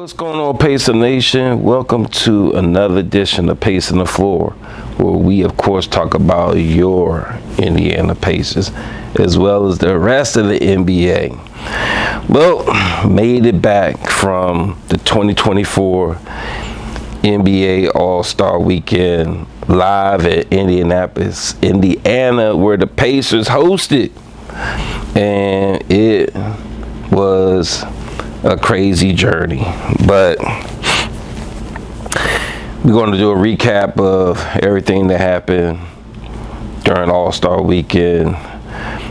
What's going on, Pacer Nation? Welcome to another edition of Pacing the Floor, where we, of course, talk about your Indiana Pacers, as well as the rest of the NBA. Well, made it back from the 2024 NBA All-Star Weekend live at Indianapolis, Indiana, where the Pacers hosted. And it was a crazy journey, but we're going to do a recap of everything that happened during All-Star Weekend.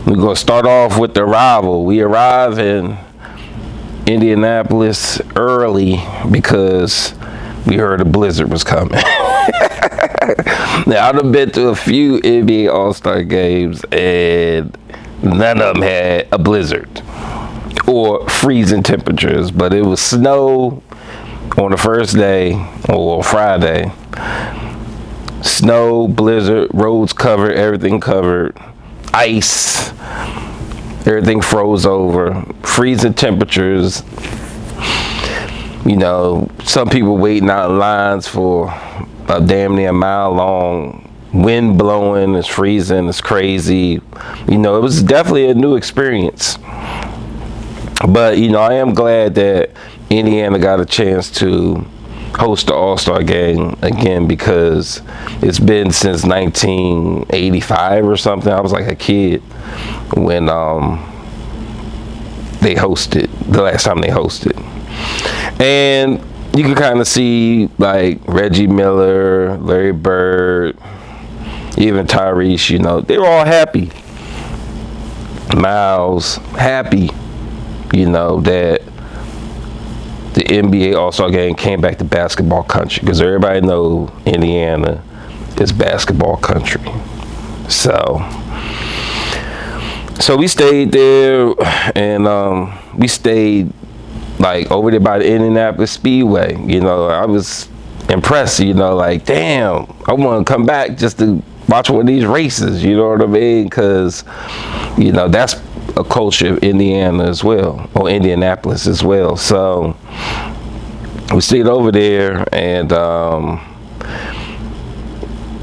We're going to start off with the arrival. We arrived in Indianapolis early because we heard a blizzard was coming. Now, I've been to a few NBA All-Star games and none of them had a blizzard or freezing temperatures, but it was snow on the first day, or Friday. Snow, blizzard, roads covered, everything covered, ice, everything froze over, freezing temperatures. You know, some people waiting out in lines for a damn near mile long. Wind blowing, it's freezing, it's crazy. You know, it was definitely a new experience. But, you know, I am glad that Indiana got a chance to host the All-Star game again, because it's been since 1985 or something. I was like a kid when they hosted, the last time they hosted. And you can kind of see, like, Reggie Miller, Larry Bird, even Tyrese, you know, they were all happy. Miles, happy. You know, that the NBA All-Star game came back to basketball country, because everybody know Indiana is basketball country. So we stayed there, and we stayed like over there by the Indianapolis Speedway. You know, I was impressed, you know, like, damn, I want to come back just to watch one of these races, you know what I mean? Because, you know, that's a culture of Indiana as well, or Indianapolis as well. So we stayed over there, and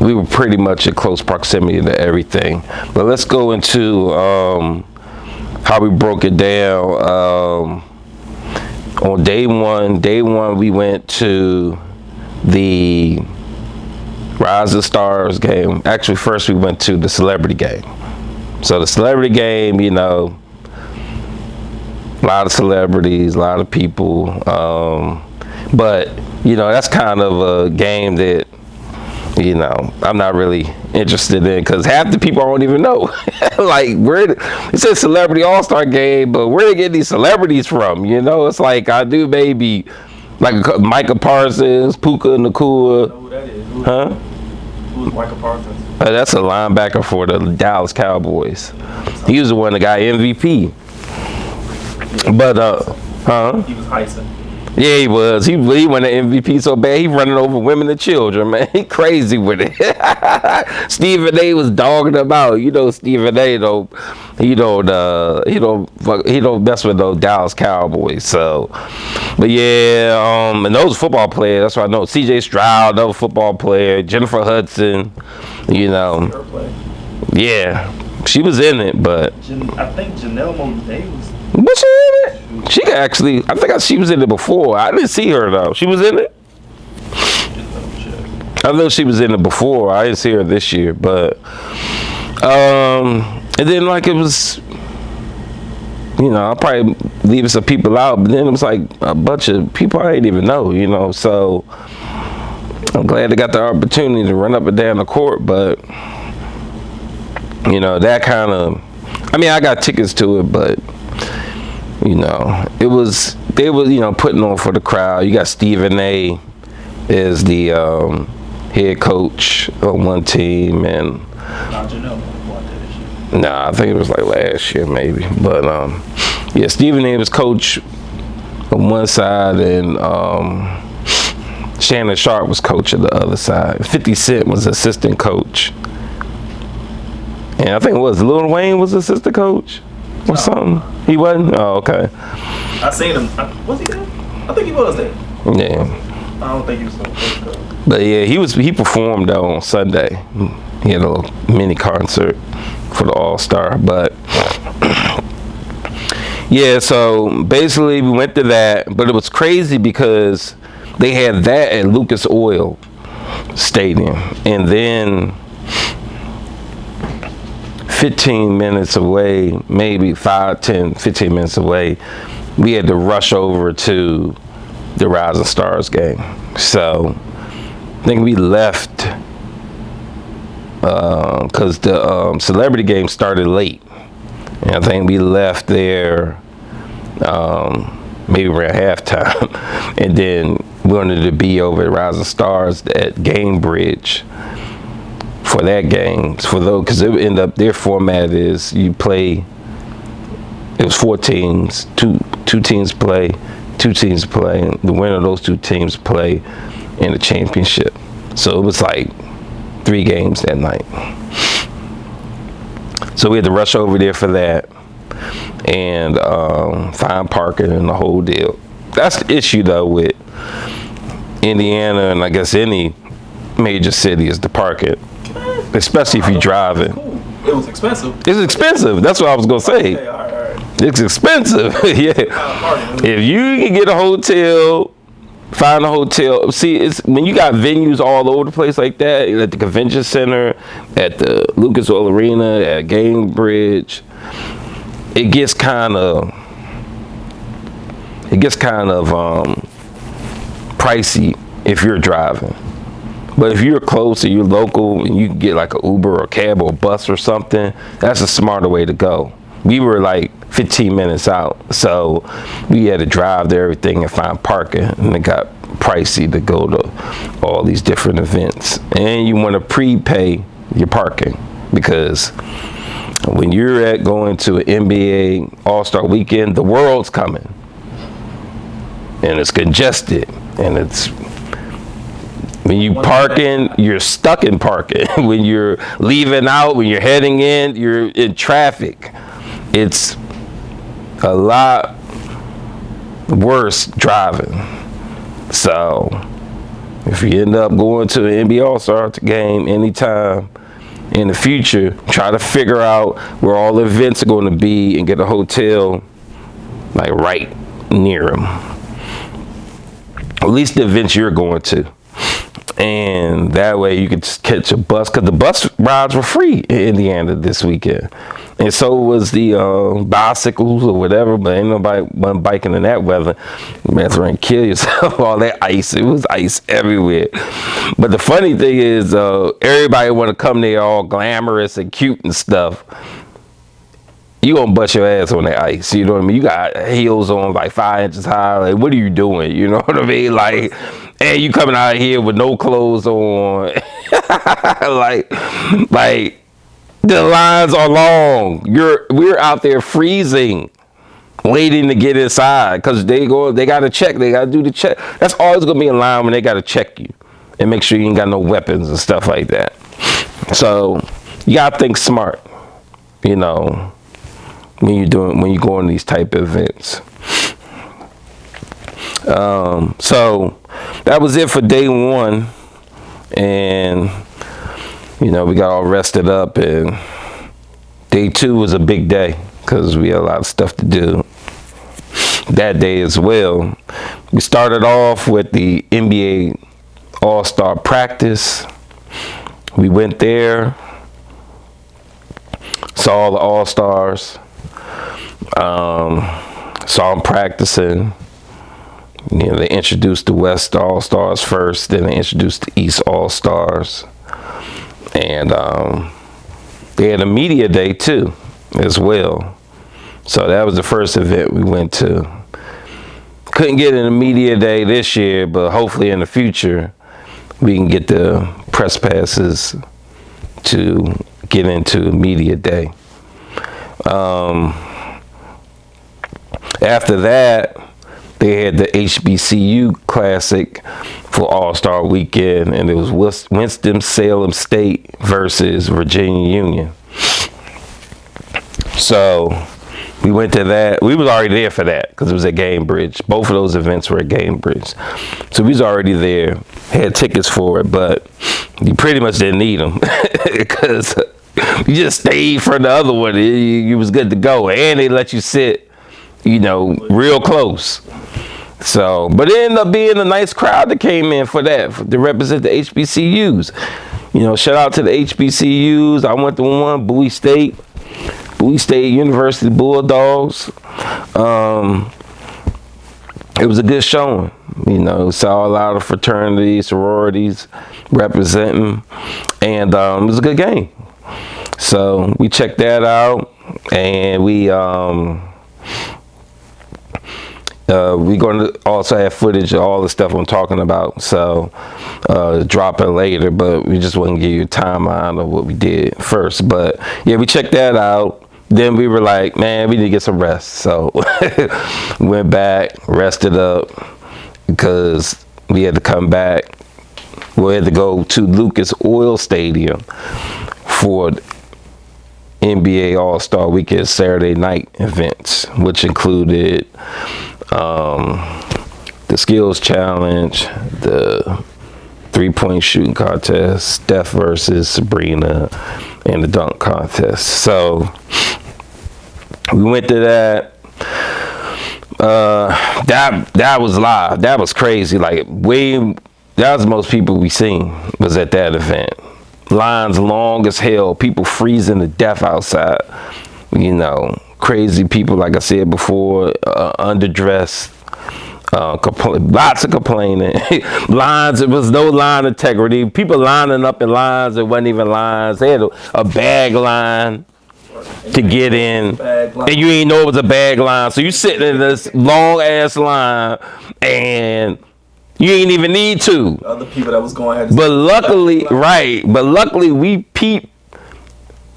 we were pretty much in close proximity to everything. But let's go into how we broke it down. On day one, we went to the Rise of Stars game. Actually, first we went to the celebrity game. So the celebrity game, you know, a lot of celebrities, a lot of people. But, you know, that's kind of a game that, you know, I'm not really interested in, because half the people I don't even know. Like, it says celebrity all-star game, but where they get these celebrities from? You know, it's like I do maybe like Micah Parsons, Puka Nacua. I know who that is. Huh? Who's Micah Parsons? That's a linebacker for the Dallas Cowboys. He was the one that got MVP. But He was Heisen. Yeah, he was. He won the MVP so bad, he running over women and children, man. He crazy with it. Stephen A was dogging him out. You know, Stephen A he don't mess with those Dallas Cowboys. So, but yeah, and those football players, that's what I know. C.J. Stroud, another football player. Jennifer Hudson, you know. Her play. Yeah, she was in it, but I think Janelle Monáe was. Was she in it? She actually, I think she was in it before. I didn't see her though. She was in it? I know she was in it before. I didn't see her this year, but and then like it was, you know, I'll probably leaving some people out, but then it was like a bunch of people I didn't even know, you know. So I'm glad they got the opportunity to run up and down the court, but you know, that kind of, I mean, I got tickets to it, but you know, they was, you know, putting on for the crowd. You got Stephen A as the head coach on one team, and I think it was like last year maybe. But yeah, Stephen A was coach on one side, and Shannon Sharp was coach of the other side. 50 Cent was assistant coach, and I think it was Lil Wayne was assistant coach or something. He wasn't? Oh, okay. I seen him. Was he there? I think he was there. Yeah. I don't think he was supposed. But yeah, he performed though on Sunday. He had a little mini concert for the All-Star. But yeah, so basically we went to that, but it was crazy because they had that at Lucas Oil Stadium, and then 15 minutes away, maybe 15 minutes away, we had to rush over to the Rising Stars game. So I think we left because the celebrity game started late. And I think we left there maybe around halftime. And then we wanted to be over at Rising Stars at Game Bridge for that game. For those, because it ended up, their format is you play, it was 4 teams, two teams play, 2 teams play. And the winner of those 2 teams play in the championship. So it was like 3 games that night. So we had to rush over there for that and find parking and the whole deal. That's the issue though with Indiana, and I guess any major city, is the parking, especially if you're driving. Cool. It was expensive. It's expensive. That's what I was gonna say. Okay, all right. It's expensive. Yeah. If you can get a hotel, find a hotel. See, it's when you got venues all over the place like that, at the convention center, at the Lucas Oil Arena, at Game Bridge, it gets kind of pricey if you're driving. But if you're close or you're local and you can get like an Uber or a cab or a bus or something, that's a smarter way to go. We were like 15 minutes out, so we had to drive to everything and find parking, and it got pricey to go to all these different events. And you want to prepay your parking, because when you're going to an NBA All-Star weekend, the world's coming, and it's congested, and it's, when you parking, you're stuck in parking. When you're leaving out, when you're heading in, you're in traffic. It's a lot worse driving. So if you end up going to an NBA All-Star game anytime in the future, try to figure out where all the events are going to be and get a hotel like right near them. At least the events you're going to. And that way you could just catch a bus, because the bus rides were free in Indiana this weekend. And so was the bicycles or whatever, but ain't nobody biking in that weather. Man, and kill yourself. All that ice, it was ice everywhere. But the funny thing is, everybody want to come there all glamorous and cute and stuff. You gonna bust your ass on that ice, you know what I mean? You got heels on like 5 inches high. Like, what are you doing? You know what I mean? Like, and you coming out here with no clothes on. like the lines are long. We're out there freezing, waiting to get inside, because they gotta check. They gotta do the check. That's always gonna be in line when they gotta check you and make sure you ain't got no weapons and stuff like that. So you gotta think smart, you know, when you're going to these type of events. So that was it for day 1, and you know, we got all rested up, and day 2 was a big day because we had a lot of stuff to do that day as well. We started off with the NBA All-Star practice. We went there, saw all the All-Stars, saw them practicing. You know, they introduced the West All-Stars first, then they introduced the East All-Stars. And they had a media day too, as well. So that was the first event we went to. Couldn't get in a media day this year, but hopefully in the future we can get the press passes to get into media day. After that, they had the HBCU Classic for All-Star Weekend, and it was Winston-Salem State versus Virginia Union. So we went to that. We was already there for that because it was at Gamebridge. Both of those events were at Gamebridge. So we was already there, had tickets for it, but you pretty much didn't need them because you just stayed for the other one. You was good to go. And they let you sit, real close. So, but it ended up being a nice crowd that came in for that, to represent the HBCUs. Shout out to the HBCUs. I went to one, Bowie State University Bulldogs. It was a good showing. Saw a lot of fraternities, sororities representing, and it was a good game. So we checked that out, and we're going to also have footage of all the stuff I'm talking about. So drop it later, but we just want to give you a timeline of what we did first. But yeah, we checked that out. Then we were like, man, we need to get some rest. So went back, rested up, because we had to come back. We had to go to Lucas Oil Stadium for NBA All-Star Weekend Saturday night events, which included the skills challenge, the three-point shooting contest, Steph versus Sabrina, and the dunk contest. So we went to that. That was live. That was crazy. That was the most people we seen was at that event. Lines long as hell. People freezing to death outside. Crazy people, like I said before, underdressed. Lots of complaining. Lines, it was no line integrity. People lining up in lines that wasn't even lines. They had a bag line to get in, and you ain't know it was a bag line. So you sitting in this long ass line, and you ain't even need to. Other people that was going ahead. But luckily we peeped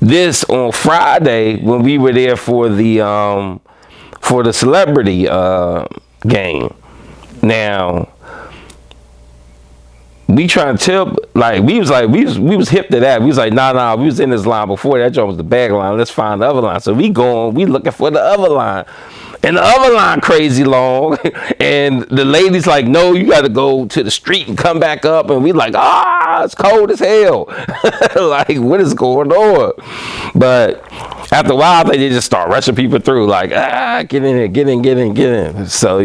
this on Friday when we were there for the celebrity game. Now we trying to tell, we was hip to that. We was like, nah, we was in this line before. That joint was the bag line. Let's find the other line. So we looking for the other line. And the other line crazy long. And the lady's like, no, you got to go to the street and come back up. And we like, it's cold as hell. What is going on? But after a while, they just start rushing people through. Get in here, get in. So,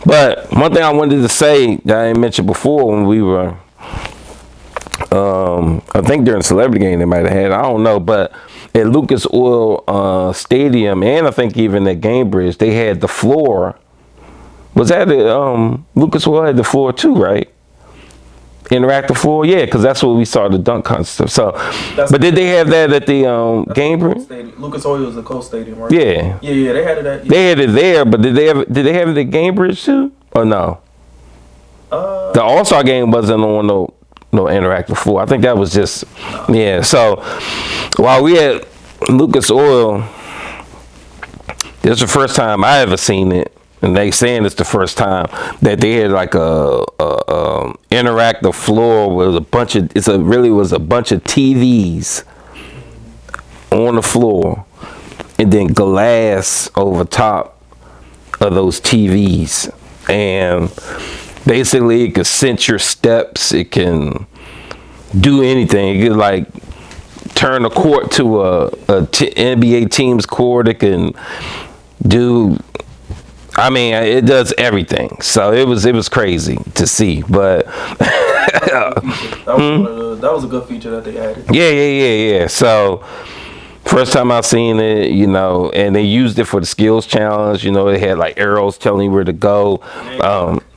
But one thing I wanted to say that I didn't mention before when we were, I think during the celebrity game they might have had, I don't know, but at Lucas Oil Stadium, and I think even at Gamebridge, they had the floor. Was that Lucas Oil had the floor too, right? Interactive floor, yeah, because that's where we saw the dunk contest. So, but did they have that at the Gamebridge? Lucas Oil is the Coast Stadium, right? Yeah, they had it at. Yeah. They had it there, but did they have it at Gamebridge too, or no? The All-Star game wasn't on no interactive floor. I think that was just yeah. So while we had Lucas Oil, this is the first time I ever seen it, and they saying it's the first time that they had a interactive floor with a bunch of was a bunch of TVs on the floor, and then glass over top of those TVs, and basically it can sense your steps. It can do anything. It can turn the court to a NBA team's court. It can do, it does everything. So it was crazy to see, but that was a good feature that they added. Yeah. So first time I seen it, and they used it for the skills challenge. They had arrows telling you where to go.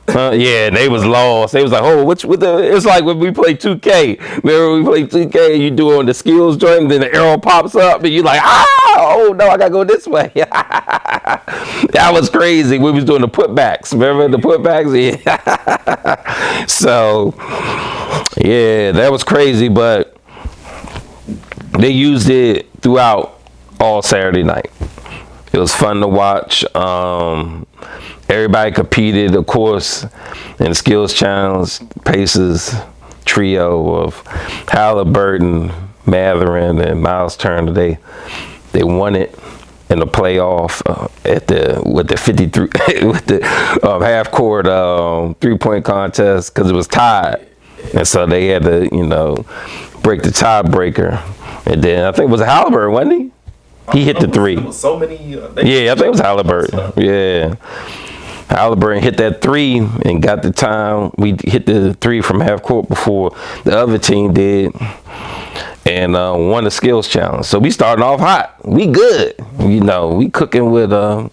Yeah, they was lost. They was like, it's like when we play 2K. Remember we play 2K, you do it on the skills joint, and then the arrow pops up, and you like, oh no, I gotta go this way. That was crazy. We was doing the putbacks. Remember the putbacks? Yeah. So, yeah, that was crazy, but they used it throughout all Saturday night. It was fun to watch. Everybody competed, of course, in the skills challenge. Pacers trio of Halliburton, Matherin, and Miles Turner. They won it. in the playoff with the 53 with the half court 3-point contest because it was tied, and so they had to break the tiebreaker, and then I think it was Halliburton, wasn't he? He hit the three. There was so many. Yeah, I think it was Halliburton. Yeah. Halliburton hit that three and got the time. We hit the three from half court before the other team did, and won the skills challenge. So we starting off hot. We good. We cooking with a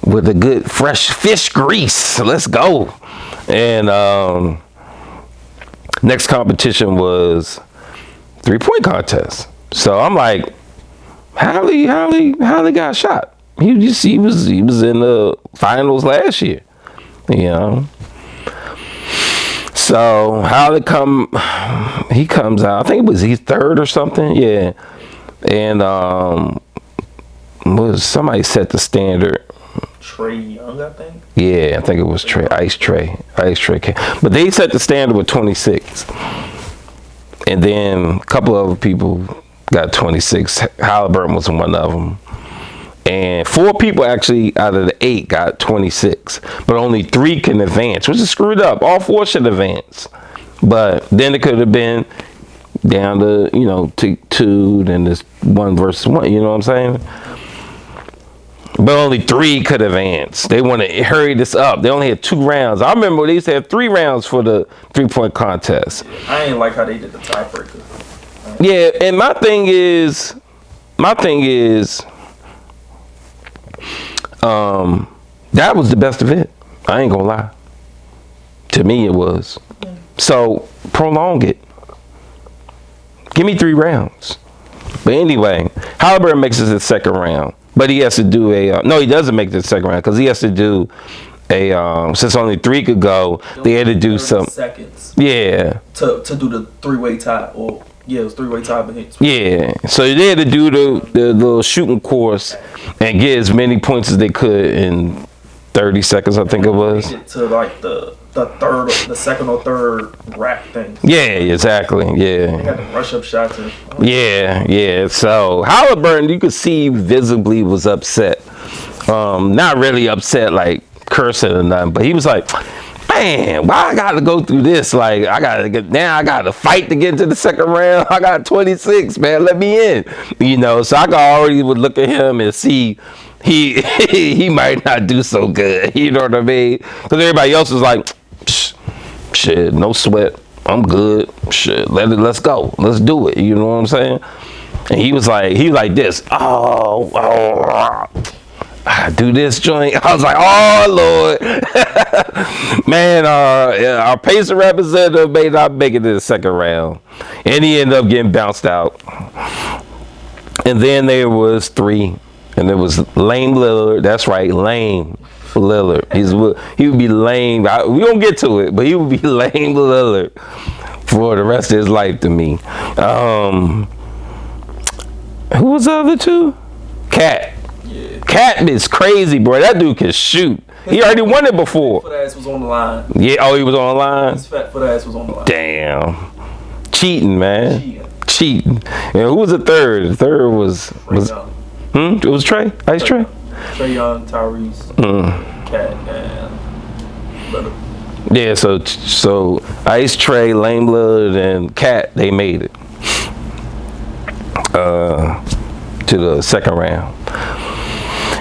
good fresh fish grease. Let's go. And next competition was 3-point contest. So I'm like, Hallie got shot. He was in the finals last year, So Hallie he comes out. I think he's third or something. Yeah, and was somebody set the standard. Trey Young, I think. Yeah, I think it was Trey. Ice Trey. But they set the standard with 26, and then a couple other people got 26. Halliburton was one of them. And 4 people actually out of the 8 got 26, but only 3 can advance, which is screwed up. All 4 should advance, but then it could have been down to 2, then this 1 versus 1. You know what I'm saying? But only 3 could advance. They want to hurry this up. They only had 2 rounds. I remember they used to have 3 rounds for the 3-point contest. I ain't like how they did the tiebreaker. Yeah, and my thing is. That was the best of it. I ain't gonna lie. To me, it was. So prolong it. Give me 3 rounds. But anyway, Halliburton makes it to the second round, but he has to do no, he doesn't make it to the second round because he has to do since only 3 could go, they had to do some seconds. Yeah. To do the 3-way tie or. Yeah, it was 3-way tie, but hits. Yeah, so they had to do the little shooting course and get as many points as they could in 30 seconds, I think it was. To like the second or third rack thing. Yeah, exactly. Yeah. They had to rush up shots. Yeah. So Halliburton, you could see visibly was upset. Not really upset like cursing or nothing, but he was like, man, why I gotta go through this? Like, I gotta fight to get to the second round. I got 26, man. Let me in. So I already would look at him and see he might not do so good. You know what I mean? Because everybody else was like, shit, no sweat. I'm good. Shit, let's go. Let's do it. You know what I'm saying? And he was like this. I do this joint. I was like, oh Lord, man. Our Pacer representative may not make it to the second round, and he ended up getting bounced out. And then there was 3, and there was Lame Lillard. That's right, Lame Lillard. He would be lame. We don't get to it, but he would be Lame Lillard for the rest of his life to me. Who was the other 2? Cat. Cat is crazy, bro. That dude can shoot. He already won it before. His fat ass was on the line. Yeah. Oh, he was on the line. His fat foot ass was on the line. Damn. Cheating, man. Cheating. And who was the third? The third was. It was Trey. Ice Trey. Trey Young, Tyrese, Cat, and. Yeah. So Ice Trey, Lame Lillard, and Cat, they made it to the second round.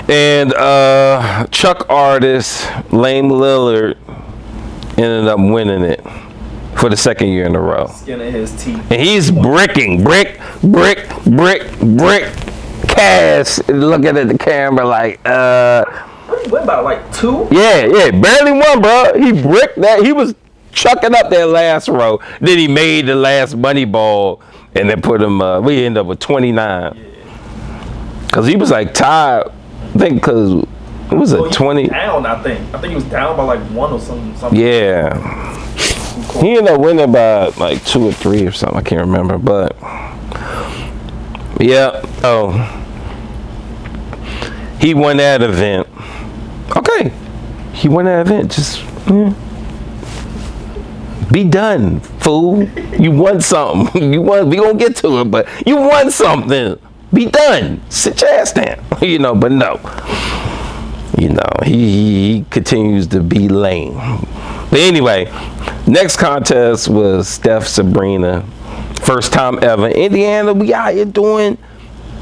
And Chuck Artist, Lame Lillard, ended up winning it for the second year in a row. Skin of his teeth. And he's bricking, brick, cash. Looking at the camera like, He went by like 2? Yeah, barely won, bro. He bricked that. He was chucking up that last row. Then he made the last money ball and then put him, we ended up with 29. Yeah. Because he was like tied. I think because it was a 20. Down, I think he was down by like 1 or something. Yeah. He ended up winning by like 2 or 3 or something. I can't remember, but yeah. Oh, he won that event. Okay, he won that event. Just be done, fool. You won something. We gonna get to it, but you won something. Be done. Sit your ass down. But no. He continues to be lame. But anyway, next contest was Steph Sabrina. First time ever. Indiana, we out here doing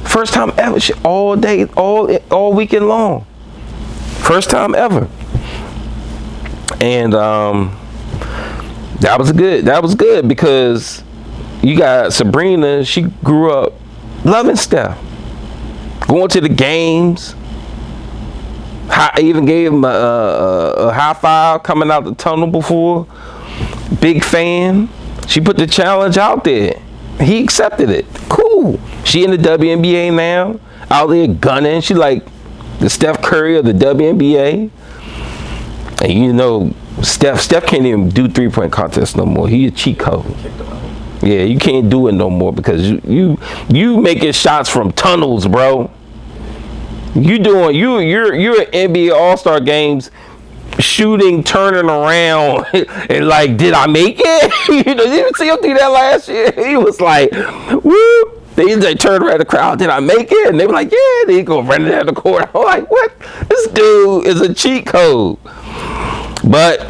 first time ever shit all day, all weekend long. First time ever. And that was good because you got Sabrina, she grew up loving Steph. Going to the games. I even gave him a high five coming out the tunnel before. Big fan. She put the challenge out there. He accepted it. Cool. She in the WNBA now. Out there gunning. She like the Steph Curry of the WNBA. And Steph can't even do 3-point contests no more. He a cheat code. Yeah, you can't do it no more because you making shots from tunnels, bro. You're in NBA All-Star games shooting, turning around, and like, did I make it? Did you see him do that last year? He was like, woo. They turned around the crowd, did I make it? And they were like, yeah. They go running down the court. I'm like, what? This dude is a cheat code. But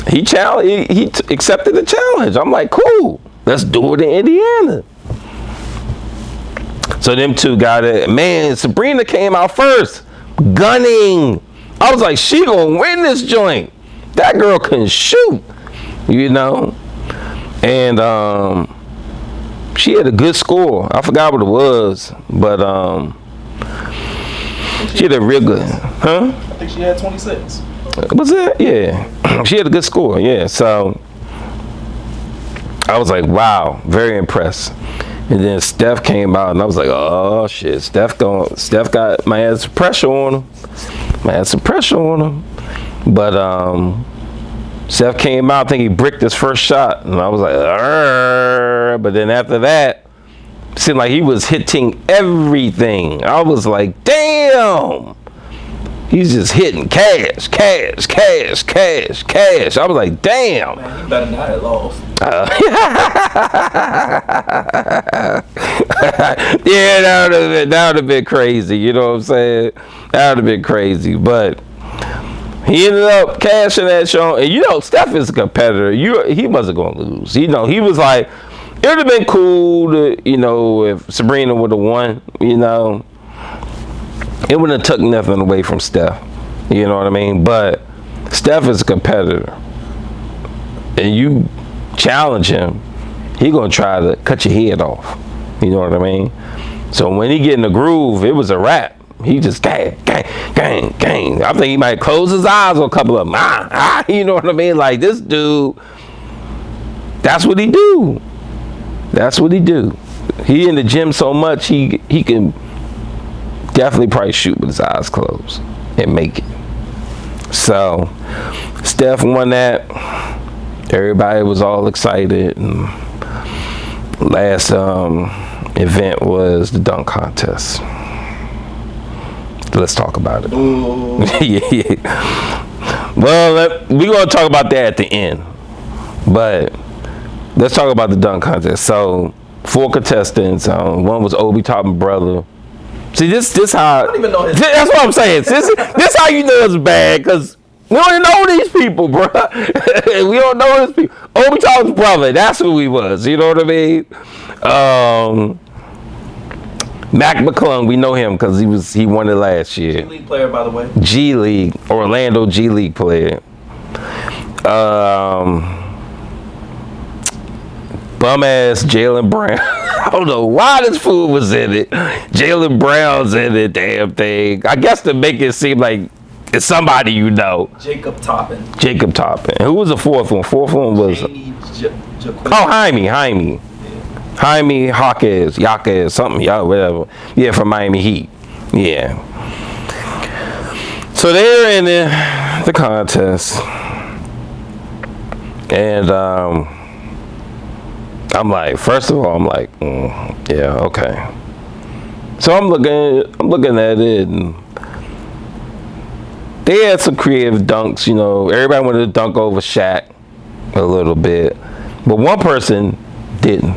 he accepted the challenge. I'm like, cool. Let's do it in Indiana. So them two got it. Man, Sabrina came out first, gunning. I was like, she gonna win this joint. That girl can shoot, And she had a good score. I forgot what it was, but she had a real good. Huh? I think she had 26. Was it? Yeah. She had a good score. Yeah. So I was like, wow, very impressed. And then Steph came out, and I was like, oh shit, Steph got my ass some pressure on him. But Steph came out, I think he bricked his first shot, and I was like, arr. But then after that, it seemed like he was hitting everything. I was like, damn. He's just hitting cash. I was like, damn. Man, you better not have lost. Yeah, that would have been crazy. You know what I'm saying? That would have been crazy. But he ended up cashing that show. And Steph is a competitor. He wasn't going to lose. He was like, it would have been cool to, if Sabrina would have won, It wouldn't have took nothing away from Steph. You know what I mean? But Steph is a competitor. And you challenge him, he going to try to cut your head off. You know what I mean? So when he get in the groove, it was a wrap. He just gang. I think he might close his eyes on a couple of them. You know what I mean? Like this dude, that's what he do. He in the gym so much, he can definitely probably shoot with his eyes closed and make it. So Steph won that. Everybody was all excited. And last event was the dunk contest. Let's talk about it. Yeah. Well, we're going to talk about that at the end. But let's talk about the dunk contest. So 4 contestants. One was Obi Toppin brother. See, this how. I don't even know his name. That's what I'm saying. This how you know it's bad, because we don't even know these people, bro. We don't know these people. Obi Toppin's brother, that's who he was. You know what I mean? Mac McClung, we know him because he won it last year. G League player, by the way. G League, Orlando G League player. Bum ass Jaylen Brown. I don't know why this fool was in it. Jaylen Brown's in it, damn thing. I guess to make it seem like it's somebody you know. Jacob Toppin. Who was the fourth one? Fourth one was Jaime. Jaime Jaquez, something, y'all, whatever. Yeah, from Miami Heat. Yeah. So they're in the contest. And I'm like, first of all, yeah, okay. So I'm looking at it, and they had some creative dunks, Everybody wanted to dunk over Shaq a little bit, but one person didn't.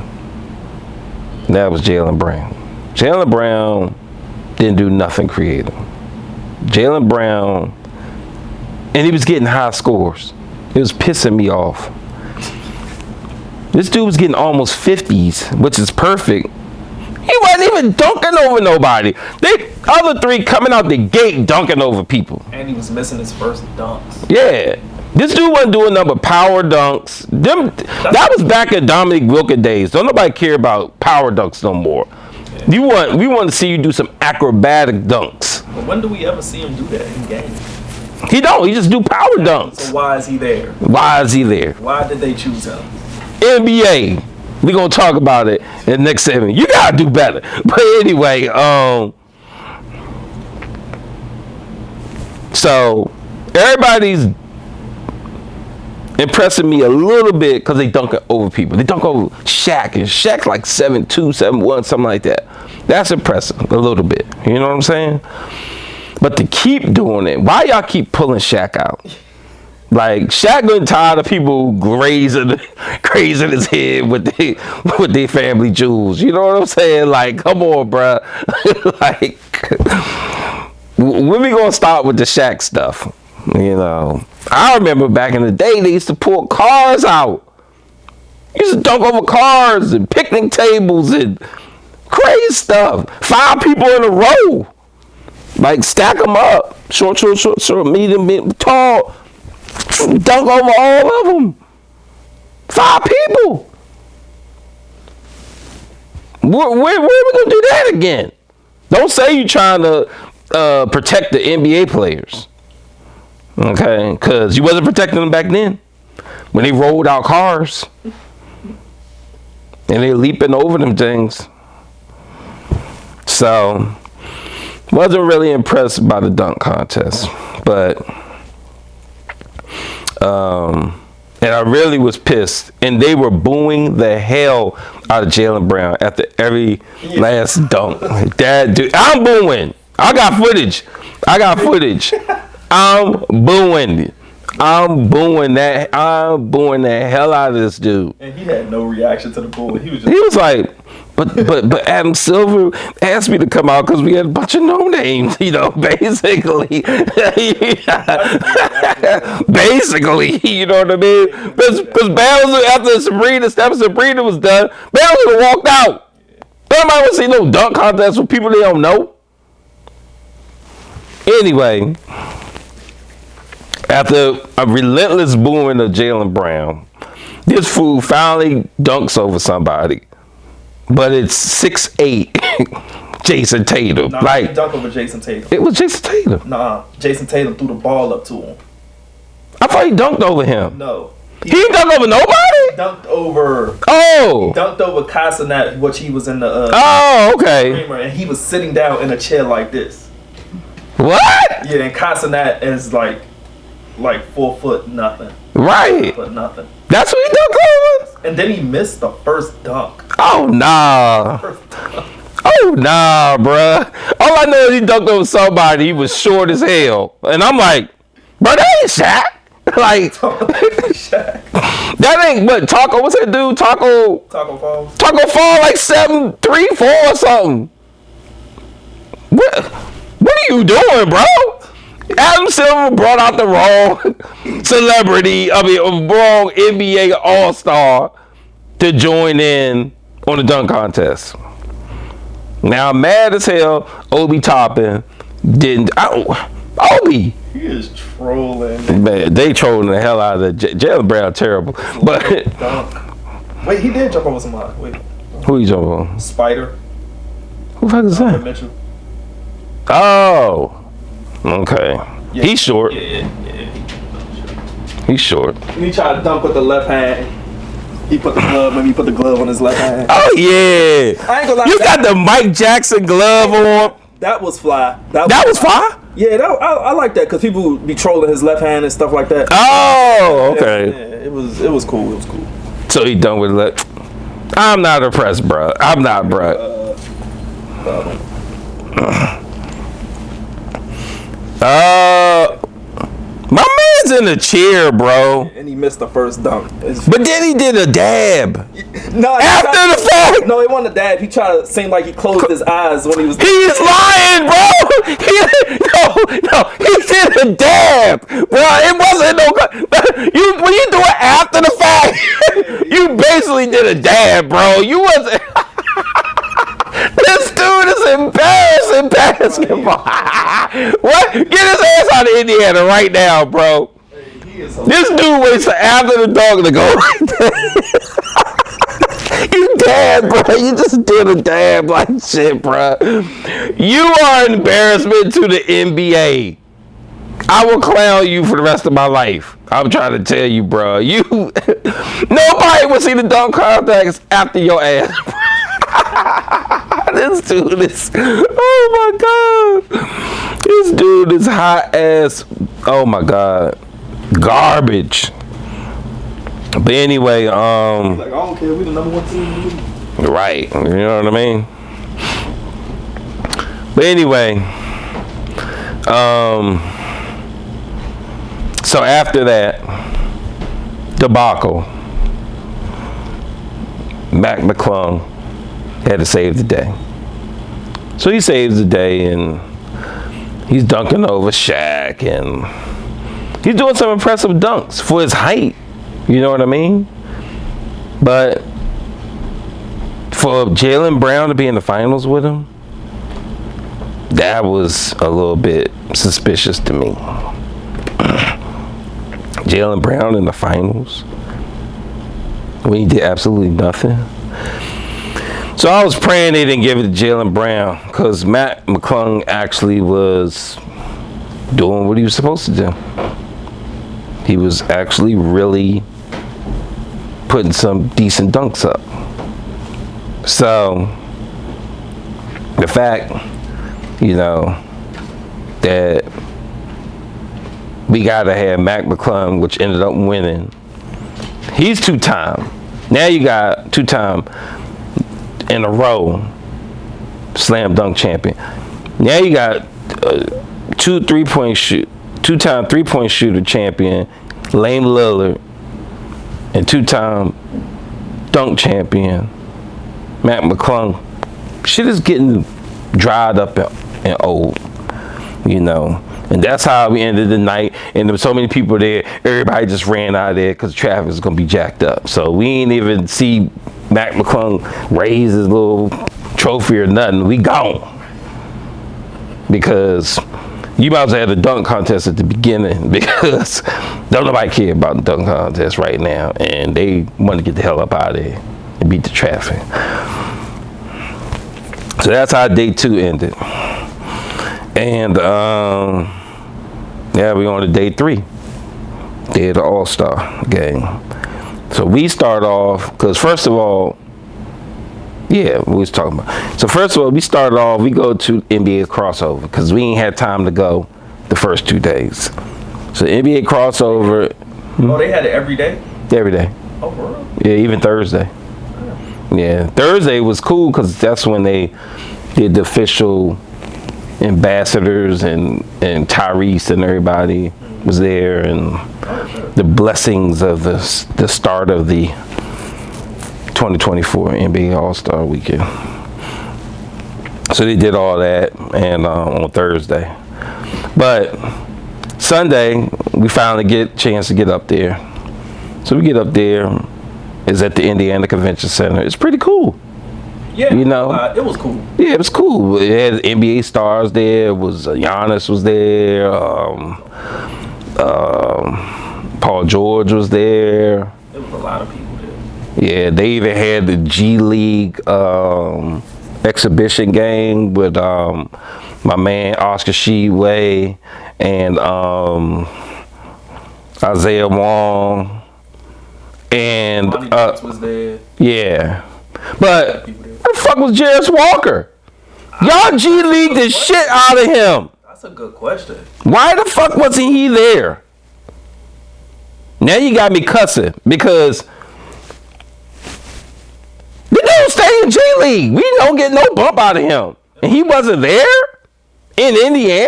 And that was Jaylen Brown. Jaylen Brown didn't do nothing creative. Jaylen Brown, and he was getting high scores. It was pissing me off. This dude was getting almost 50s, which is perfect. He wasn't even dunking over nobody. They other three coming out the gate dunking over people. And he was missing his first dunks. Yeah. This dude wasn't doing nothing but power dunks. That was back in Dominic Wilkins days. Don't nobody care about power dunks no more. Yeah. We want to see you do some acrobatic dunks. But when do we ever see him do that in games? He don't. He just do power dunks. So why is he there? Why is he there? Why did they choose him? NBA. We're going to talk about it in the next segment. You got to do better. But anyway, so everybody's impressing me a little bit because they dunk over people. They dunk over Shaq, and Shaq's like 7'2", 7'1", something like that. That's impressive a little bit. You know what I'm saying? But to keep doing it, why y'all keep pulling Shaq out? Like, Shaq getting tired of people grazing his head with their family jewels. You know what I'm saying? Like, come on, bruh. Like, when we gonna start with the Shaq stuff? You know, I remember back in the day, they used to pull cars out. Used to dunk over cars and picnic tables and crazy stuff. 5 people in a row. Like, stack them up. Short, medium, tall. Dunk over all of them. 5 people. Where are we going to do that again? Don't say you're trying to protect the NBA players. Okay? Because you wasn't protecting them back then. When they rolled out cars. And they leaping over them things. So, wasn't really impressed by the dunk contest. But, and I really was pissed. And they were booing the hell out of Jaylen Brown after every last dunk. That dude, I'm booing. I got footage. I'm booing. I'm booing that hell out of this dude. And he had no reaction to the booing. He was like, but Adam Silver asked me to come out because we had a bunch of no names, you know, basically. Basically, you know what I mean? Because Bales, after Sabrina was done, Bales would have walked out. Nobody would see no dunk contest with people they don't know. Anyway, after a relentless booing of Jaylen Brown, this fool finally dunks over somebody. But it's 6'8", Jason Tatum. Nah, like, he dunked over Jason Tatum. It was Jason Tatum. Nah, Jason Tatum threw the ball up to him. I thought he dunked over him. No. He didn't dunk over nobody? Dunked over. Oh. He dunked over Casanat, which he was in the. Oh, okay. And he was sitting down in a chair like this. What? Yeah, and Casanat is like 4 foot nothing. Right. 4 foot nothing. That's what he dunked over? And then he missed the first dunk. Oh, nah. Oh, nah, bruh. All I know is he dunked over somebody. He was short as hell. And I'm like, bro, that ain't Shaq. Like, Shaq. That ain't, what, Taco, what's that dude? Taco Falls. Taco Fall, like 7'3", 4 or something. What are you doing, bro? Adam Silver brought out the wrong wrong NBA All-Star to join in on the dunk contest. Now I'm mad as hell. Obi Toppin didn't. Obi. He is trolling. Man, they trolling the hell out of Jaylen Brown. Terrible. But wait, he did jump over somebody. Wait. Who you jumping on? Spider. Who the fuck is that? Mitchell. Oh. Okay. Yeah. He's short. Yeah. He's short. He tried to dunk with the left hand. He put the glove. Maybe he put the glove on his left hand. Oh yeah. I ain't gonna lie. You got the Mike Jackson glove on. That was fly. That was fly? Yeah, I like that because people be trolling his left hand and stuff like that. Oh, okay. Yeah, it was cool. It was cool. So he done with left. I'm not impressed, bro. I'm not, bro. My man's in the chair, bro. And he missed the first dunk. But then he did a dab. No, After the fact. No, it wasn't a dab. He tried to seem like he closed his eyes when he was. He is lying, bro. He did a dab, bro. It wasn't no. When you do it after the fact, you basically did a dab, bro. You wasn't. This dude is embarrassing basketball. What? Get his ass out of Indiana right now, bro. This dude waits after the dog to go like that. You dab, bro. You just did a dab like shit, bro. You are an embarrassment to the NBA. I will clown you for the rest of my life. I'm trying to tell you, bro. Nobody will see the dunk contest after your ass. This dude is, oh my god. This dude is hot ass, oh my god, garbage. But anyway, like, I don't care, we the number 1 team in the league. Right, you know what I mean? But anyway, so after that debacle, Mac McClung had to save the day. So he saves the day and he's dunking over Shaq and he's doing some impressive dunks for his height. You know what I mean? But for Jaylen Brown to be in the finals with him, that was a little bit suspicious to me. Jaylen Brown in the finals when he did absolutely nothing. So I was praying they didn't give it to Jaylen Brown because Matt McClung actually was doing what he was supposed to do. He was actually really putting some decent dunks up. So the fact, that we gotta have Mac McClung, which ended up winning. He's 2-time. Now you got 2-time in a row slam dunk champion. Now you got 2-time 3-point shooter champion Lane Lillard and 2-time dunk champion Mac McClung. Shit is getting dried up and old, and that's how we ended the night. And there were so many people there, everybody just ran out of there because traffic is gonna be jacked up. So we ain't even see Mac McClung raise his little trophy or nothing. We gone because you might as well have the dunk contest at the beginning because don't nobody care about the dunk contest right now, and they want to get the hell up out of there and beat the traffic. So that's how day 2 ended. And we're on to day 3. Day of the All-Star game. So we start off, because first of all, we was talking about. So first of all, we started off, we go to NBA crossover, because we ain't had time to go the first 2 days. So NBA crossover. Oh, they had it every day? Every day. Oh, for real? Yeah, even Thursday. Yeah, Thursday was cool because that's when they did the official ambassadors and Tyrese and everybody was there, and the blessings of the start of the 2024 NBA All-Star Weekend. So they did all that and on Thursday. But Sunday, we finally get a chance to get up there. So we get up there. It's at the Indiana Convention Center. It's pretty cool. Yeah, it was cool. Yeah, it was cool. It had NBA stars there. It was Giannis was there. Paul George was there. There was a lot of people there. Yeah, they even had the G League exhibition game with my man Oscar Tshiebwe and Isaiah Wong. And was there. Yeah. But where the fuck was Jarris Walker? Y'all G League the shit out of him. That's a good question. Why the fuck wasn't he there? Now you got me cussing because the dude stayed in G League. We don't get no bump out of him. And he wasn't there in Indiana?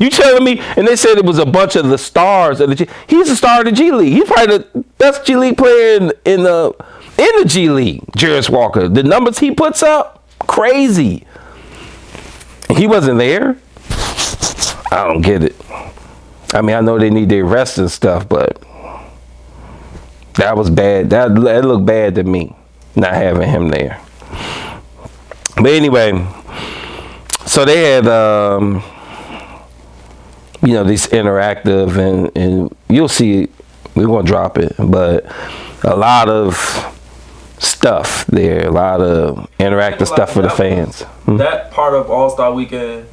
You telling me? And they said it was a bunch of the stars of the G. He's a star of the G League. He's probably the best G League player in the G League. Jarris Walker. The numbers he puts up, crazy. He wasn't there. I don't get it. I mean, I know they need their rest and stuff, but that was bad. That looked bad to me, not having him there. But anyway, so they had, these interactive, and you'll see, we're going to drop it, but a lot of stuff there, a lot of interactive stuff for the fans. That part of All-Star Weekend,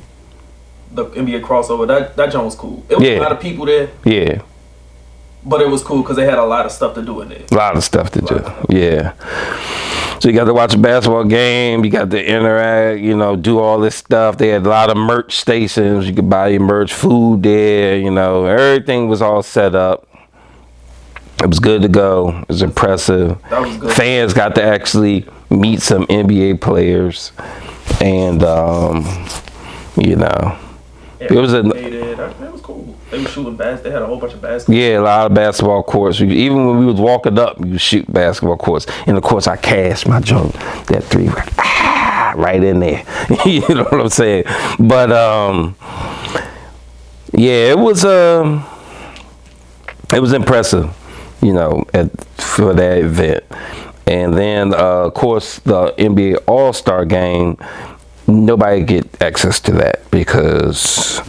the NBA crossover, that joint was cool. It was a lot of people there. Yeah. But it was cool because they had a lot of stuff to do in there. A lot of stuff to do. Yeah. So you got to watch a basketball game. You got to interact, do all this stuff. They had a lot of merch stations. You could buy your merch, food there, Everything was all set up. It was good to go. It was impressive. That was good. Fans got to actually meet some NBA players. And, it was it was cool. They were shooting basketball. They had a whole bunch of basketball. Yeah, a lot of basketball courts. Even when we was walking up, you shoot basketball courts. And of course, I cashed my jump, that three, right in there. You know what I'm saying? But it was impressive, for that event. And then, of course, the NBA All-Star Game. Nobody get access to that because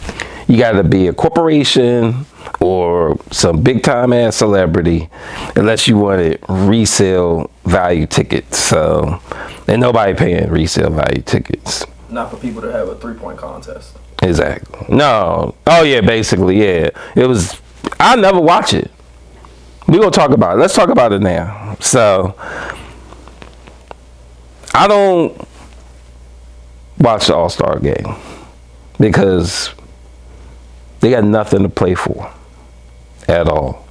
you got to be a corporation or some big time ass celebrity unless you wanted resale value tickets. So, and nobody paying resale value tickets. Not for people to have a 3-point contest. Exactly. No. Oh yeah, basically, yeah. It was, I never watch it. We're going to talk about it. Let's talk about it now. So, I don't watch the All-Star game because they got nothing to play for at all.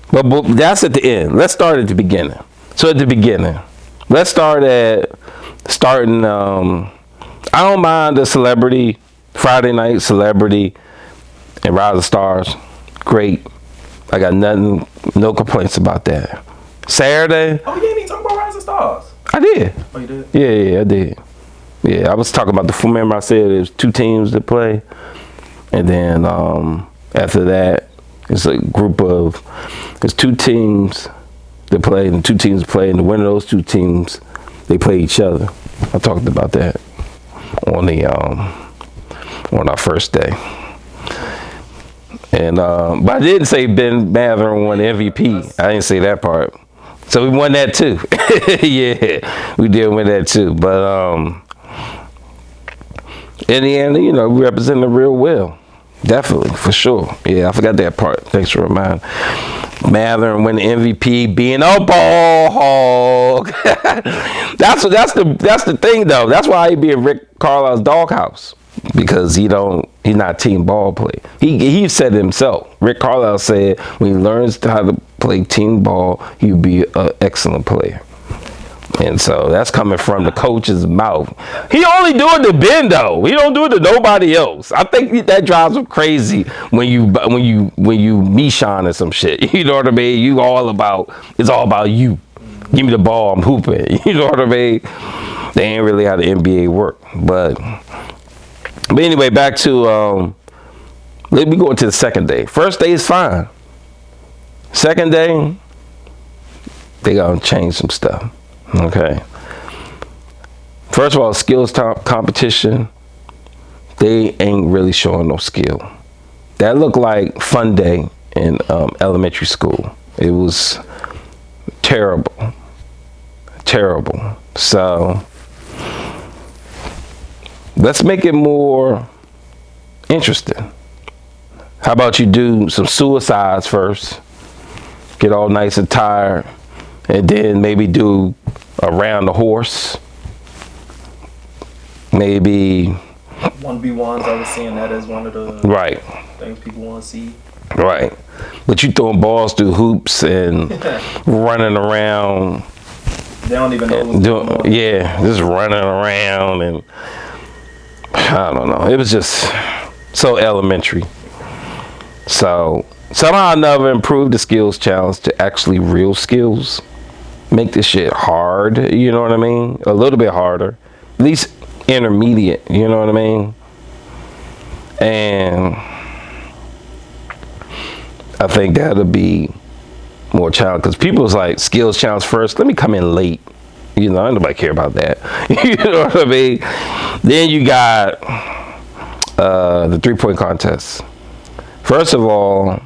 But that's at the end. Let's start at the beginning. So at the beginning, let's start at starting. I don't mind the celebrity Friday night celebrity and Rise of Stars. Great. I got nothing, no complaints about that. Saturday. Oh, you didn't even talk about Rise of Stars. I did. Oh, you did? Yeah, I did. Yeah, I was talking about the. Remember, I said there's 2 teams that play, and then after that, it's a group of. There's 2 teams that play, and 2 teams play, and the winner of those 2 teams, they play each other. I talked about that on our first day, and but I didn't say Ben Mathurin won the MVP. I didn't say that part. So we won that too. Yeah, we did win that too, but Indiana, we represent the real well. Definitely, for sure. Yeah, I forgot that part. Thanks for reminding. Mathurin win the MVP, being a ball hog. that's the thing though. That's why he be in Rick Carlisle's doghouse, because he's not team ball play. He said it himself. Rick Carlisle said when he learns how to play team ball, he'll be an excellent player. And so that's coming from the coach's mouth. He only do it to Ben though. He don't do it to nobody else. I think that drives him crazy when you Michon or some shit. You know what I mean? It's all about you. Give me the ball, I'm hooping. You know what I mean? They ain't really how the NBA work. But anyway, back to let me go into the second day. First day is fine. Second day, they gotta change some stuff. Okay. First of all, skills competition, they ain't really showing no skill. That looked like fun day in elementary school. It was terrible. So let's make it more interesting. How about you do some suicides first, get all nice and tired, and then maybe do around the horse. Maybe 1v1s. I was seeing that as one of the things people want to see. Right. But you throwing balls through hoops and running around. They don't even know what's going on. Yeah, just running around, and I don't know. It was just so elementary. So somehow I never improved the skills challenge to actually real skills. Make this shit hard, you know what I mean? A little bit harder. At least intermediate, you know what I mean? And I think that'll be more challenge because people's like skills challenge first. Let me come in late. You know, nobody care about that. You know what I mean? Then you got the 3-point contest. First of all,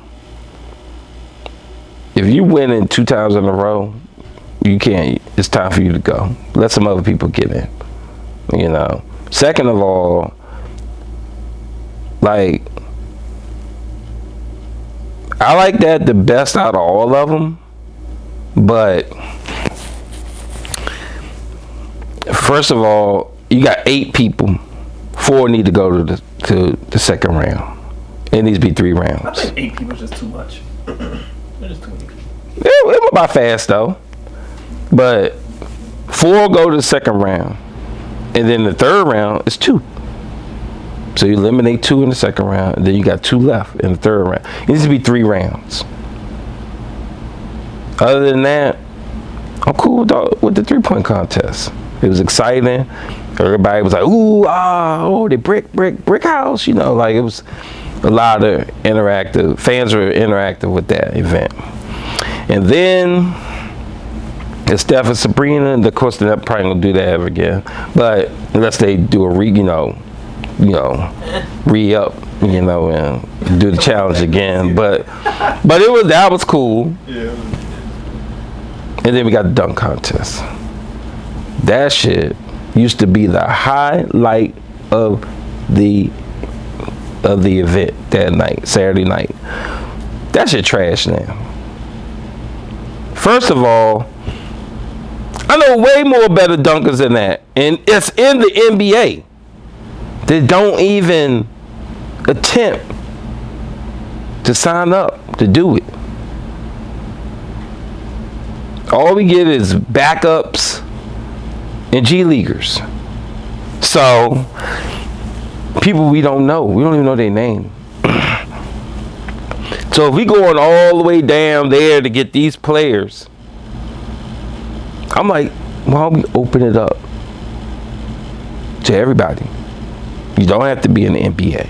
if you win in 2 times in a row, you can't. It's time for you to go. Let some other people get in. You know. Second of all, like, I like that the best out of all of them, but first of all, you got 8 people. 4 need to go to the second round. It needs to be 3 rounds. I think 8 people is just too much. That is too many people. It went by fast though, but 4 go to the second round, and then the third round is 2. So you eliminate 2 in the second round, and then you got 2 left in the third round. It needs to be 3 rounds. Other than that, I'm cool with the 3-point contest. It was exciting. Everybody was like, ooh, oh, they brick house. You know, like it was a lot of interactive. Fans were interactive with that event. And then it's Steph and Sabrina, and of course they're not probably gonna do that ever again. But unless they do a re-up, and do the challenge again. But that was cool. Yeah. And then we got the dunk contest. That shit used to be the highlight of the event that night, Saturday night. That shit trash now. First of all, I know way more better dunkers than that, and it's in the NBA. They don't even attempt to sign up to do it. All we get is backups and G Leaguers. So, people we don't know. We don't even know their name. So if we going all the way down there to get these players, I'm like, why don't we open it up to everybody? You don't have to be in the NBA.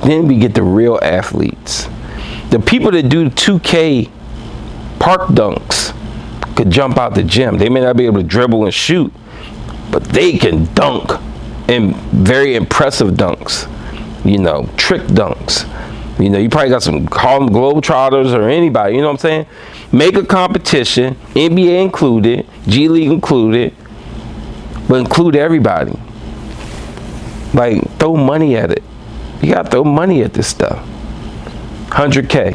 Then we get the real athletes. The people that do 2K park dunks could jump out the gym. They may not be able to dribble and shoot, but they can dunk, and very impressive dunks. You know, trick dunks. You know, you probably got some Harlem Globetrotters or anybody, you know what I'm saying? Make a competition, NBA included, G League included, but include everybody. Like, throw money at it. You gotta throw money at this stuff. 100K.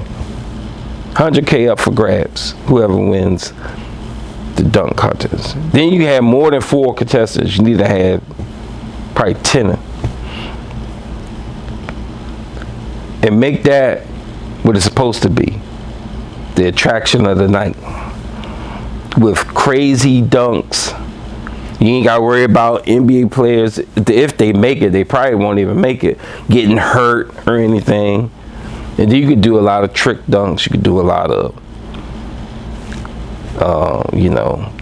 100K up for grabs, whoever wins the dunk contest. Then you have more than 4 contestants. You need to have probably 10. And make that what it's supposed to be. The attraction of the night. With crazy dunks. You ain't got to worry about NBA players. If they make it, they probably won't even make it. Getting hurt or anything. And then you could do a lot of trick dunks. You could do a lot of,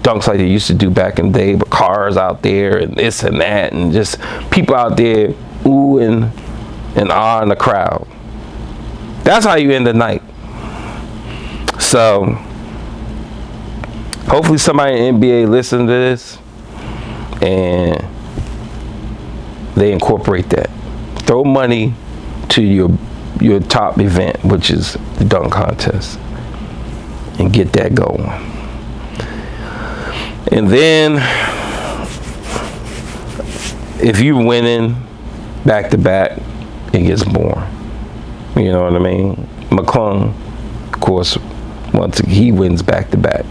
dunks like they used to do back in the day. But cars out there and this and that. And just people out there ooh and ah in the crowd. That's how you end the night. So, hopefully somebody in the NBA listen to this and they incorporate that. Throw money to your top event, which is the dunk contest, and get that going. And then, if you're winning back to back, it gets boring. You know what I mean? McClung, of course, once he wins back to back.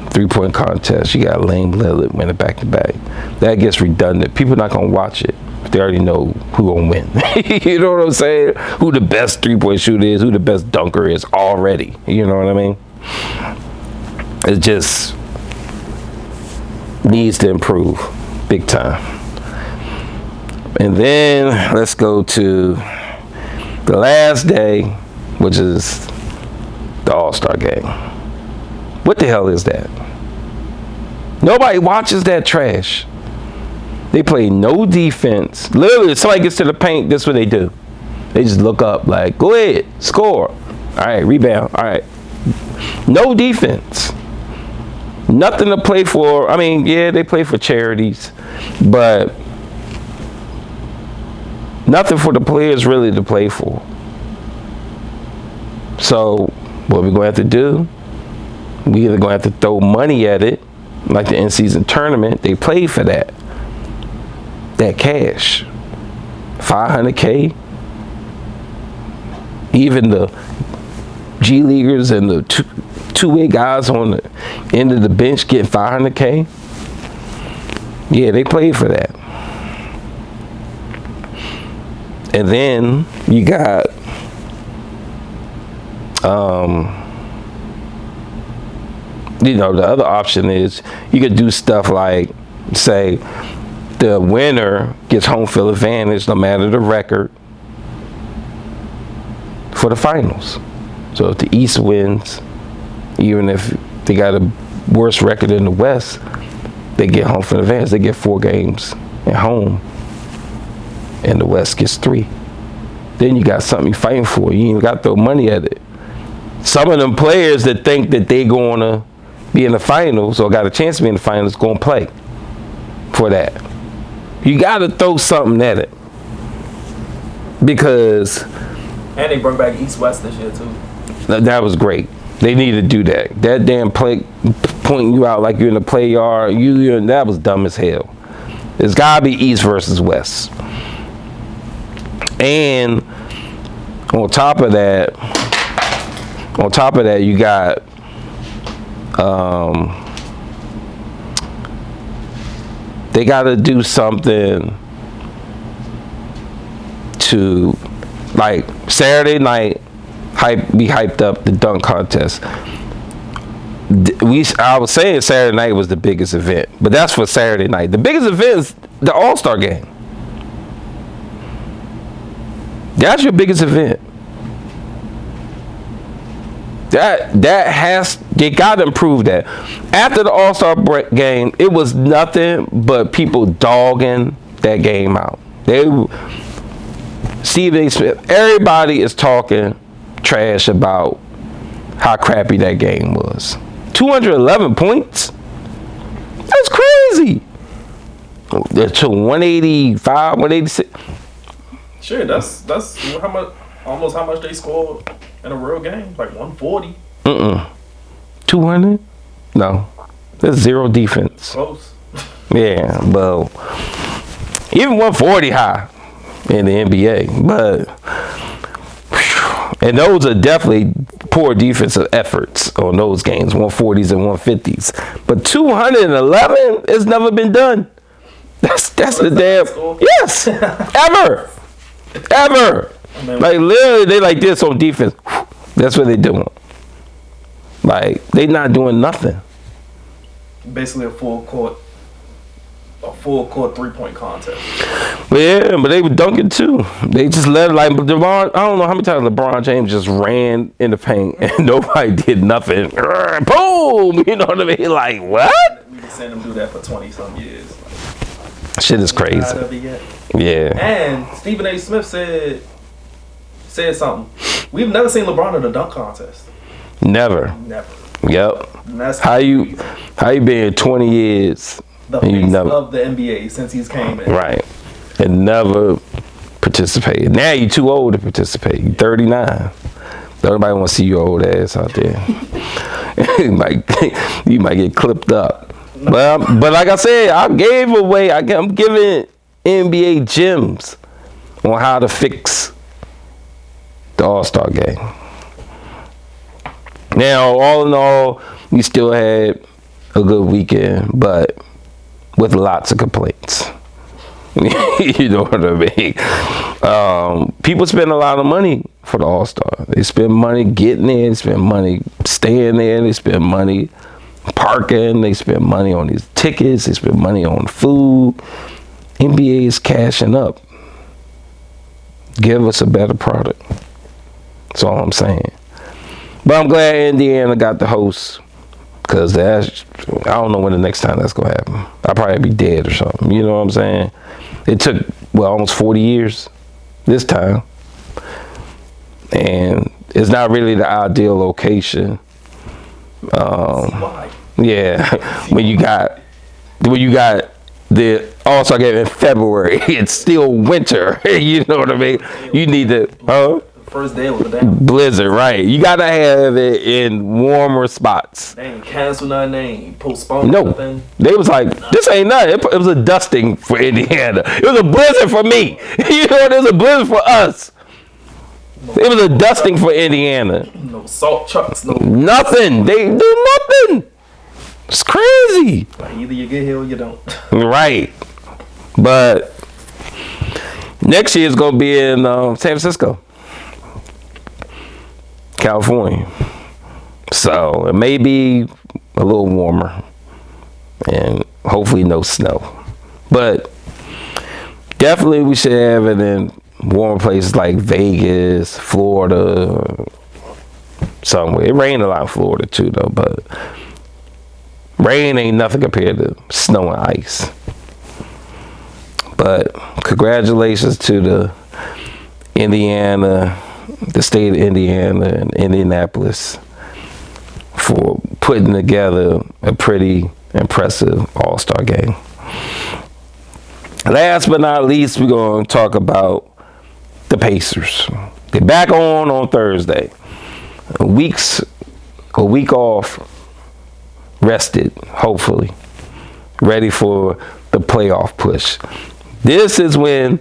3-point contest, you got Lane Lillard winning back to back. That gets redundant. People not gonna watch it. They already know who gonna win. You know what I'm saying? Who the best 3-point shooter is, who the best dunker is already. You know what I mean? It just needs to improve big time. And then let's go to the last day, which is the All-Star game. What the hell is that? Nobody watches that trash. They play no defense. Literally, if somebody gets to the paint, that's what they do. They just look up like, go ahead, score. All right, rebound. All right. No defense. Nothing to play for. I mean, yeah, they play for charities, but nothing for the players really to play for. So what we're going to have to do, we either going to have to throw money at it, like the in-season tournament. They play for that cash, $500K. Even the G Leaguers and the two-way guys on the end of the bench get $500K. Yeah, they play for that. And then you got the other option is you could do stuff like, say, the winner gets home field advantage no matter the record for the finals. So if the East wins, even if they got a worse record in the West, they get home field advantage. They get 4 games at home, and the West gets 3. Then you got something you're fighting for. You ain't even got to throw money at it. Some of them players that think that they going to be in the finals or got a chance to be in the finals going to play for that. You got to throw something at it. Because... And they brought back East-West this year, too. That was great. They need to do that. That damn play, pointing you out like you're in the play yard, that was dumb as hell. It's got to be East versus West. And on top of that, you got they got to do something to, like, Saturday night, be hyped up the dunk contest. I was saying Saturday night was the biggest event, but that's for Saturday night. The biggest event is the All-Star game. That's your biggest event. They got to improve that. After the All-Star game, it was nothing but people dogging that game out. Stephen A. Smith, everybody is talking trash about how crappy that game was. 211 points? That's crazy. To 185, 186. Sure, that's how much, almost how much they scored in a real game, like 140. 200? No, that's zero defense. Close. Yeah, well, even 140 high in the NBA, but and those are definitely poor defensive efforts on those games, 140s and 150s. But 211 has never been done. That's the damn yes, ever. I mean, like literally, they like this on defense. That's what they doing. Like they not doing nothing. Basically a full court 3-point contest. Yeah, but they were dunking too. They just let it, like LeBron. I don't know how many times LeBron James just ran in the paint and nobody did nothing. Boom! You know what I mean? Like what? We've been seeing them do that for 20-some years. Shit is crazy. Yeah. And Stephen A. Smith said something. We've never seen LeBron in a dunk contest. Never. Yep. How you been 20 years? The face of the NBA since he's came in. Right. And never participated. Now you too old to participate. You 39. Nobody want to see your old ass out there. you might get clipped up. But like I said, I'm giving NBA gems on how to fix the All-Star game. Now, all in all, we still had a good weekend, but with lots of complaints. You know what I mean? People spend a lot of money for the All-Star. They spend money getting there, they spend money staying there, they spend money parking, they spend money on these tickets, they spend money on food. NBA is cashing up. Give us a better product. That's all I'm saying. But I'm glad Indiana got the host, because I don't know when the next time that's going to happen. I'll probably be dead or something. You know what I'm saying? It took, almost 40 years this time. And it's not really the ideal location. Yeah, when you got the All-Star game in February, it's still winter. You know what I mean? You need to, First day was a damn blizzard, right? You gotta have it in warmer spots. They ain't cancel nothing. They ain't postpone nothing. They was like, this ain't nothing. It was a dusting for Indiana. It was a blizzard for me. You know, it was a blizzard for us. It was a dusting for Indiana. No salt trucks, no nothing. They do nothing. It's crazy. Like either you get here or you don't. Right. But next year is gonna be in San Francisco, California. So it may be a little warmer and hopefully no snow. But definitely we should have it in warmer places like Vegas, Florida, somewhere. It rained a lot in Florida too though, but rain ain't nothing compared to snow and ice. But congratulations to the state of Indiana and Indianapolis for putting together a pretty impressive All-Star game. Last but not least, we're going to talk about the Pacers. They're back on Thursday. A week off, rested, hopefully, ready for the playoff push. This is when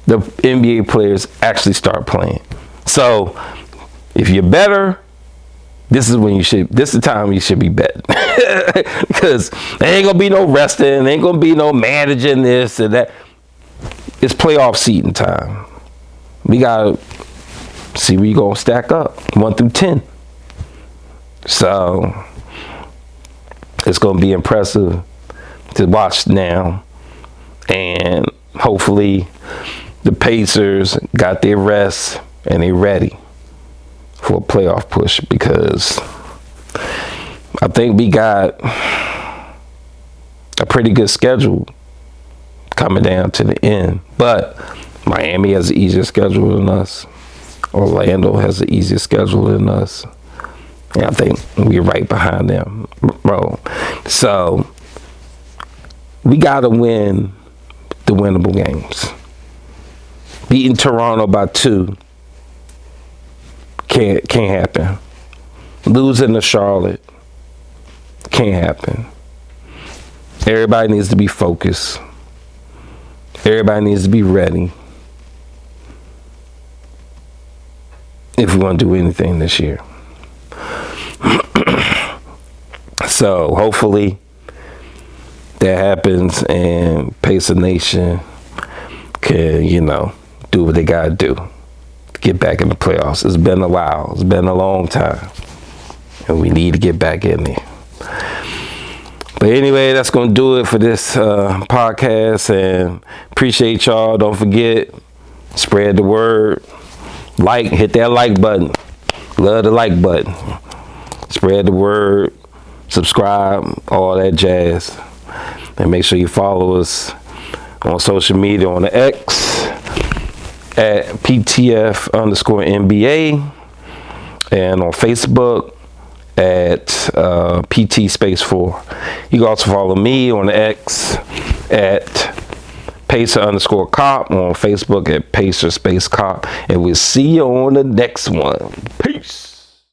the NBA players actually start playing. So if you're better, this is the time you should be betting. Because there ain't gonna be no resting, there ain't gonna be no managing this and that. It's playoff seating time. We gotta see where you gonna stack up, 1 through 10. So it's gonna be impressive to watch now. And hopefully the Pacers got their rest and they're ready for a playoff push, because I think we got a pretty good schedule coming down to the end. But Miami has an easier schedule than us. Orlando has an easier schedule than us. And I think we're right behind them, bro. So we got to win the winnable games. Beating Toronto by 2 can't happen. Losing to Charlotte can't happen. Everybody needs to be focused. Everybody needs to be ready if we want to do anything this year. So hopefully that happens and Pacer Nation can, do what they gotta do to get back in the playoffs. It's been a while. It's been a long time. And we need to get back in there. But anyway, that's gonna do it for this podcast, and appreciate y'all. Don't forget, spread the word. Hit that like button. Love the like button. Spread the word. Subscribe, all that jazz. And make sure you follow us on social media, on the X at PTF_NBA, and on Facebook at PT_4. You can also follow me on the X at Pacer_Cop, on Facebook at Pacer_Cop, and we'll see you on the next one. Peace.